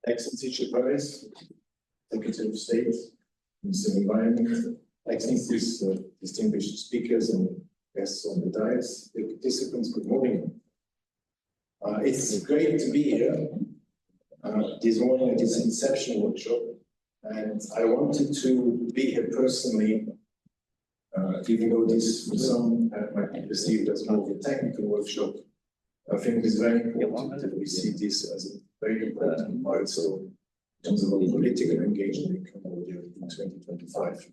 Excellency Paris, Secretary of State, Minister of Environment, Excellencies, distinguished speakers and guests on the dais, the participants, good morning. It's great to be here this morning at this Inception workshop, and I wanted to be here personally, even though this for some might be perceived as more of a technical workshop. I think it's very important that we see this as a very important milestone in terms of our political engagement in Cambodia in 2025.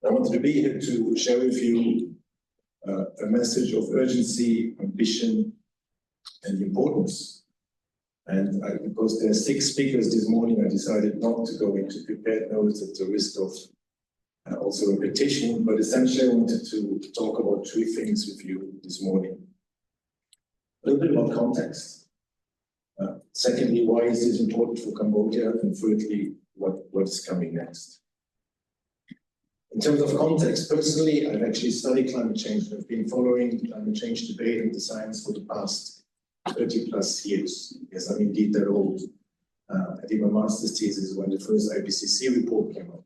I wanted to be here to share with you a message of urgency, ambition, and importance. And because there are 6 speakers this morning, I decided not to go into prepared notes at the risk of also repetition, but essentially I wanted to talk about 3 things with you this morning. A little bit about context. Secondly, why is this important for Cambodia? And thirdly, what is coming next? In terms of context, personally, I've actually studied climate change. I've been following the climate change debate and the science for the past 30 plus years. Yes, I'm indeed that old. I did my master's thesis when the first IPCC report came out.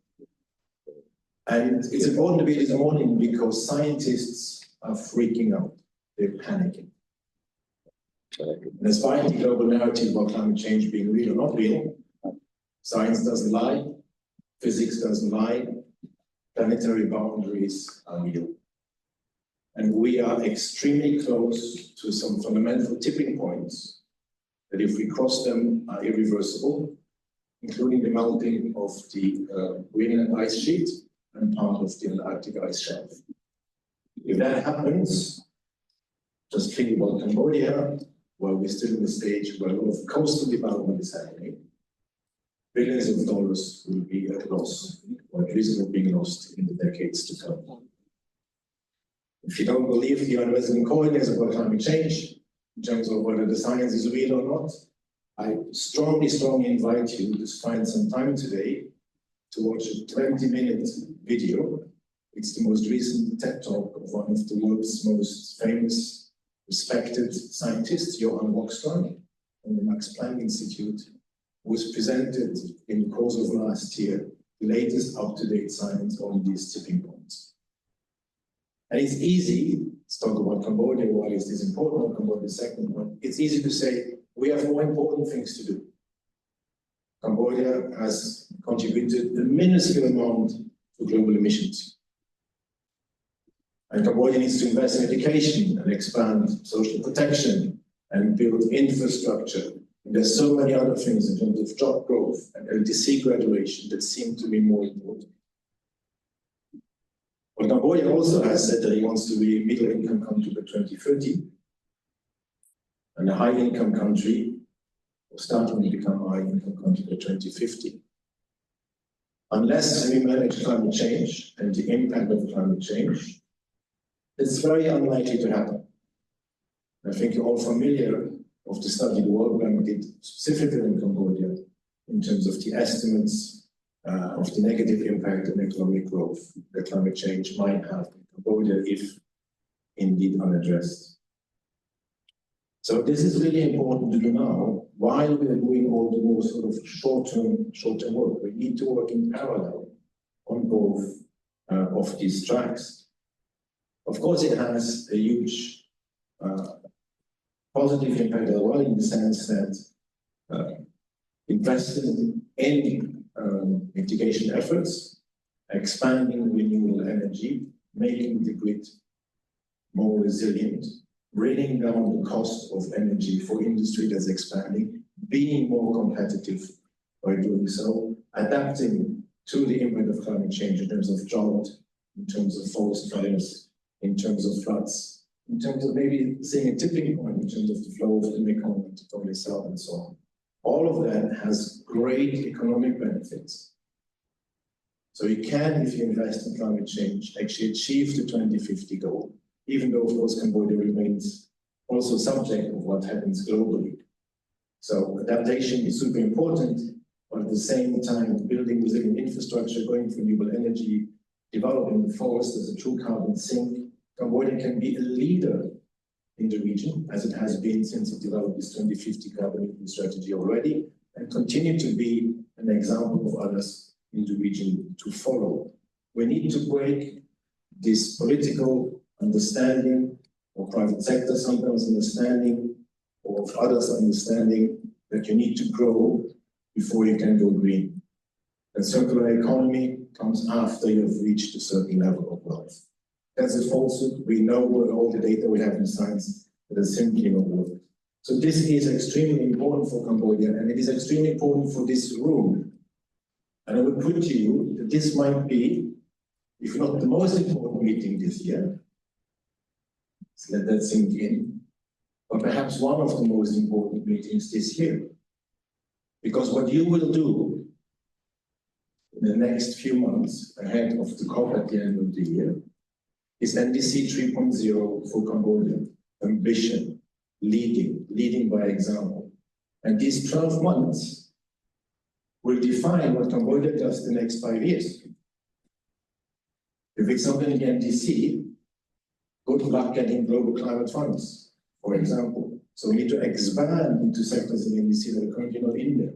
And it's important to be this morning because scientists are freaking out. They're panicking. And despite the global narrative about climate change being real or not real, science doesn't lie, physics doesn't lie, planetary boundaries are real. And we are extremely close to some fundamental tipping points that, if we cross them, are irreversible, including the melting of the Greenland ice sheet and part of the Antarctic ice shelf. If that happens, just think about Cambodia, where we're still in a stage where a lot of coastal development is happening. Billions of dollars will be at loss, or at risk of being lost in the decades to come. If you don't believe the unresident coiners about climate change, in terms of whether the science is real or not, I strongly invite you to find some time today to watch a 20-minute video. It's the most recent TED Talk of one of the world's most famous respected scientist, Johann Rockström, from the Max Planck Institute, who was presented in the course of last year the latest up-to-date science on these tipping points. And it's easy to talk about Cambodia, why is this important, Cambodia second one. It's easy to say, we have more important things to do. Cambodia has contributed a minuscule amount to global emissions. And Cambodia needs to invest in education and expand social protection and build infrastructure. And there's so many other things in terms of job growth and NDC graduation that seem to be more important. But Cambodia also has said that it wants to be a middle-income country by 2030 and a high-income country, or starting to become a high-income country by 2050. Unless we manage climate change and the impact of climate change, it's very unlikely to happen. I think you're all familiar of the study the World Bank did specifically in Cambodia in terms of the estimates of the negative impact on economic growth that climate change might have in Cambodia if indeed unaddressed. So this is really important to do now while we are doing all the more sort of short-term work. We need to work in parallel on both of these tracks. Of course, it has a huge positive impact as well, in the sense that investing in mitigation efforts, expanding renewable energy, making the grid more resilient, bringing down the cost of energy for industry that's expanding, being more competitive by doing so, adapting to the impact of climate change in terms of drought, in terms of forest fires, in terms of floods, in terms of maybe seeing a tipping point in terms of the flow of the Mekong into Tonle Sap and so on. All of that has great economic benefits. So you can, if you invest in climate change, actually achieve the 2050 goal, even though, of course, Cambodia remains also subject of what happens globally. So adaptation is super important, but at the same time, building resilient infrastructure, going for renewable energy, developing the forest as a true carbon sink, Cambodia can be a leader in the region, as it has been since it developed its 2050 carbon strategy already, and continue to be an example of others in the region to follow. We need to break this political understanding, or private sector sometimes understanding, or of others understanding that you need to grow before you can go green. And circular economy comes after you've reached a certain level of wealth. That's a falsehood. We know all the data we have in science that is simply not work. So this is extremely important for Cambodia, and it is extremely important for this room. And I would put to you that this might be, if not the most important meeting this year, so let that sink in, but perhaps one of the most important meetings this year. Because what you will do in the next few months ahead of the COP at the end of the year is NDC 3.0 for Cambodia. Ambition, leading by example. And these 12 months will define what Cambodia does the next 5 years. If it's not in the NDC, good luck getting global climate funds, for example. So we need to expand into sectors in the NDC that are currently not in there.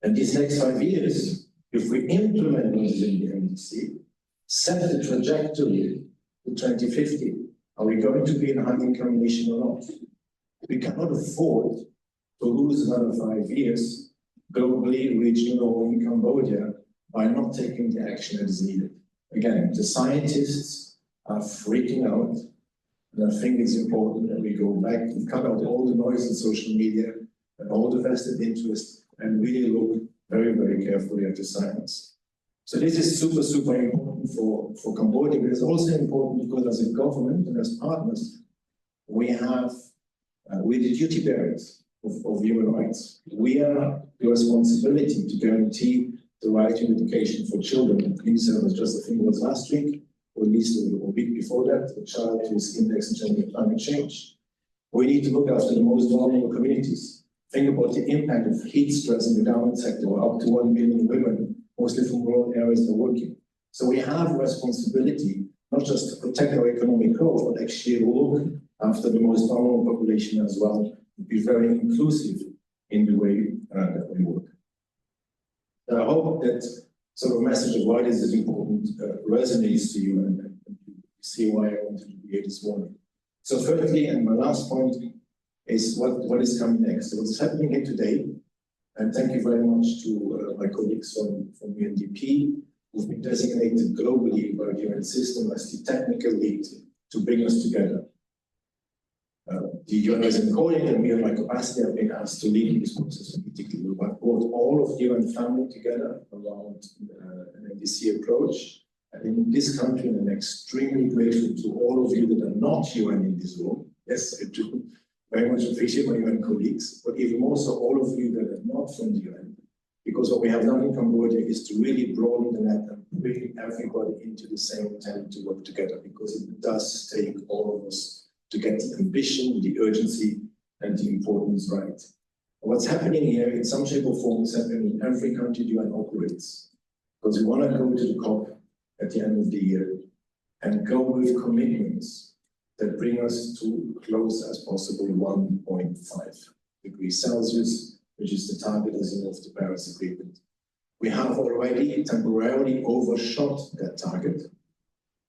And these next 5 years, if we implement what is in the NDC, set the trajectory to 2050. Are we going to be in a high-income nation or not? We cannot afford to lose another 5 years globally, regionally, or in Cambodia by not taking the action that is needed. Again, the scientists are freaking out, and I think it's important that we go back and cut out all the noise in social media and all the vested interest and really look very, very carefully at the science. So this is super, super important for Cambodia, but it's also important because as a government and as partners, we're the duty bearers of human rights. We have the responsibility to guarantee the right to education for children. Lisa was just, I think it was last week, or at least a week before that, the child who is indexed in terms of climate change. We need to look after the most vulnerable communities. Think about the impact of heat stress in the garment sector, where up to 1 million women, mostly from rural areas, are working. So we have a responsibility, not just to protect our economic growth, but actually look after the most vulnerable population as well, to be very inclusive in the way that we work. I hope that sort of message of why this is important resonates to you, and you see why I wanted to be here this morning. So thirdly, and my last point, is what is coming next. So what's happening here today, and thank you very much to my colleagues from UNDP, who've been designated globally by the UN system as the technical lead to bring us together. The UN Resident Coordinator and me and my capacity have been asked to lead this process, in particular. We have brought all of the UN family together around an NDC approach. And in this country, and I'm extremely grateful to all of you that are not UN in this room. Yes, I do very much appreciate my UN colleagues, but even more so all of you that are not from the UN. Because what we have done in Cambodia is to really broaden the net and bring everybody into the same intent to work together, because it does take all of us to get the ambition, the urgency, and the importance right. And what's happening here, in some shape or form, is happening in every country the UN operates. Because we want to go to the COP at the end of the year and go with commitments that bring us to close as possible 1.5 degrees Celsius, which is the target as in of the Paris Agreement. We have already temporarily overshot that target.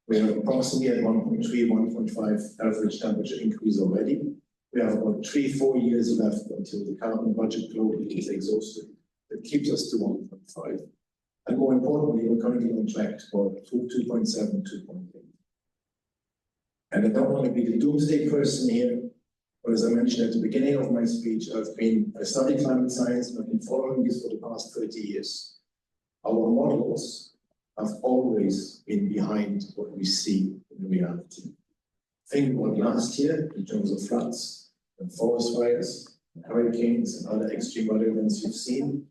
We are approximately at 1.3, 1.5 average temperature increase already. We have about 3-4 years left until the carbon budget globally is exhausted. That keeps us to 1.5. And more importantly, we're currently on track for 2.7, 2.8. And I don't want to be the doomsday person here, but as I mentioned at the beginning of my speech, I studied climate science and I've been following this for the past 30 years. Our models have always been behind what we see in reality. Think about last year in terms of floods and forest fires, and hurricanes and other extreme weather events you've seen.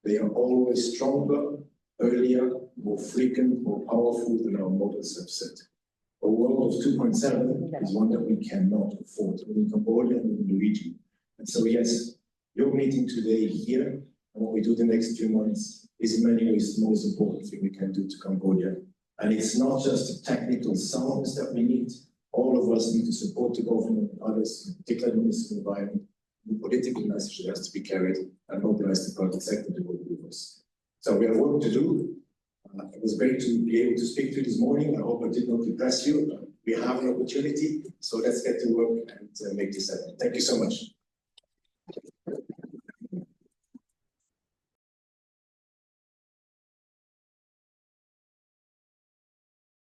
They are always stronger, earlier, more frequent, more powerful than our models have said. A world of 2.7 is one that we cannot afford in Cambodia and in the region. And so yes, your meeting today here and what we do the next few months is in many ways the most important thing we can do to Cambodia. And it's not just the technical soundness that we need. All of us need to support the government and others, in particular in this environment, political message that has to be carried and mobilize the private sector to work with us. So we have work to do. It was great to be able to speak to you this morning. I hope I did not depress you. We have an opportunity, so let's get to work and make this happen. Thank you so much.